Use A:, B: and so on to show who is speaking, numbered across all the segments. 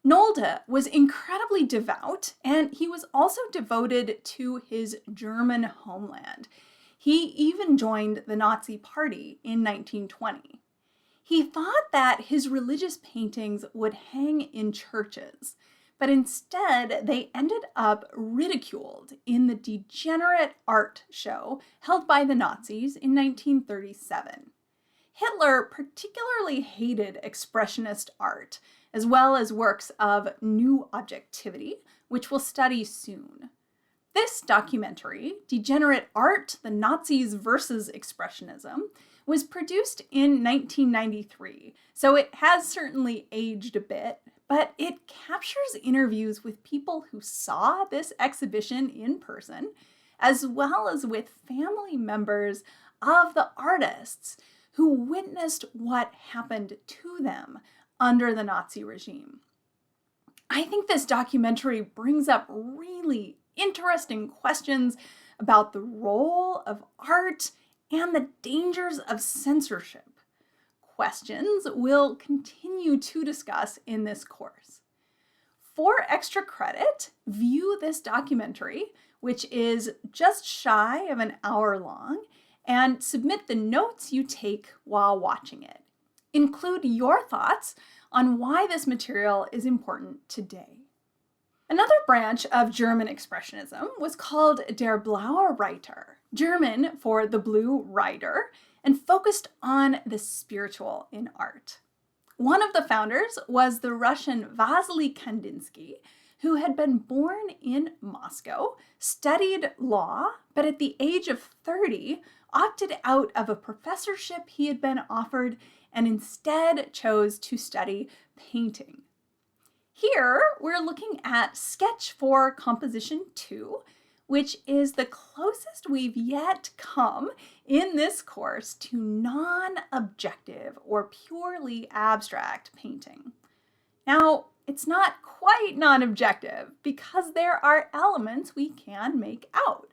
A: Nolde was incredibly devout, and he was also devoted to his German homeland. He even joined the Nazi Party in 1920. He thought that his religious paintings would hang in churches, but instead they ended up ridiculed in the Degenerate Art Show held by the Nazis in 1937. Hitler particularly hated expressionist art, as well as works of new objectivity, which we'll study soon. This documentary, Degenerate Art, the Nazis versus Expressionism, was produced in 1993, so it has certainly aged a bit, but it captures interviews with people who saw this exhibition in person, as well as with family members of the artists who witnessed what happened to them under the Nazi regime. I think this documentary brings up really interesting questions about the role of art and the dangers of censorship. Questions we'll continue to discuss in this course. For extra credit, view this documentary, which is just shy of an hour long, and submit the notes you take while watching it. Include your thoughts on why this material is important today. Another branch of German Expressionism was called Der Blaue Reiter, German for the Blue Rider, and focused on the spiritual in art. One of the founders was the Russian Vasily Kandinsky, who had been born in Moscow, studied law, but at the age of 30, opted out of a professorship he had been offered and instead chose to study painting. Here, we're looking at Sketch for Composition 2, which is the closest we've yet come in this course to non-objective or purely abstract painting. Now, it's not quite non-objective because there are elements we can make out.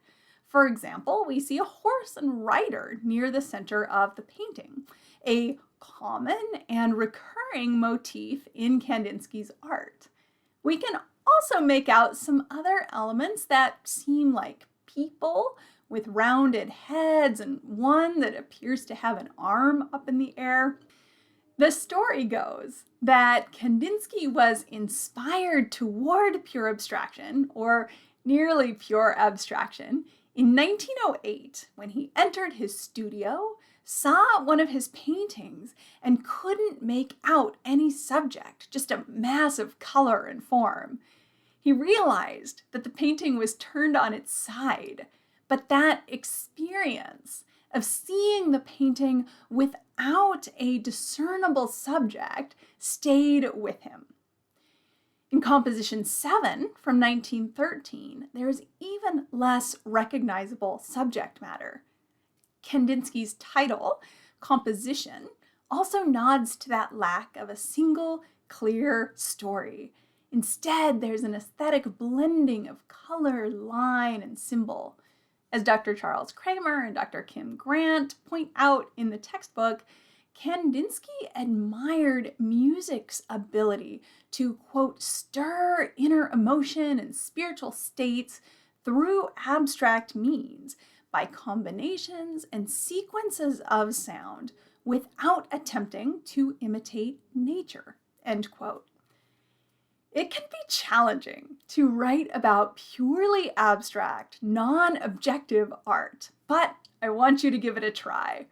A: For example, we see a horse and rider near the center of the painting, a common and recurring motif in Kandinsky's art. We can also make out some other elements that seem like people with rounded heads and one that appears to have an arm up in the air. The story goes that Kandinsky was inspired toward pure abstraction, or nearly pure abstraction, in 1908 when he entered his studio, saw one of his paintings, and couldn't make out any subject, just a mass of color and form. He realized that the painting was turned on its side, but that experience of seeing the painting without a discernible subject stayed with him. In Composition 7 from 1913, there is even less recognizable subject matter. Kandinsky's title, Composition, also nods to that lack of a single, clear story. Instead, there's an aesthetic blending of color, line, and symbol. As Dr. Charles Kramer and Dr. Kim Grant point out in the textbook, Kandinsky admired music's ability to, quote, stir inner emotion and spiritual states through abstract means by combinations and sequences of sound without attempting to imitate nature, end quote. It can be challenging to write about purely abstract, non-objective art, but I want you to give it a try.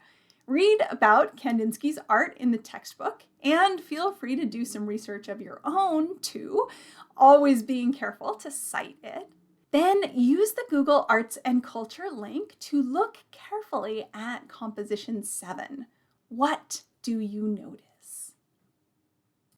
A: Read about Kandinsky's art in the textbook and feel free to do some research of your own too, always being careful to cite it. Then use the Google Arts and Culture link to look carefully at Composition 7. What do you notice?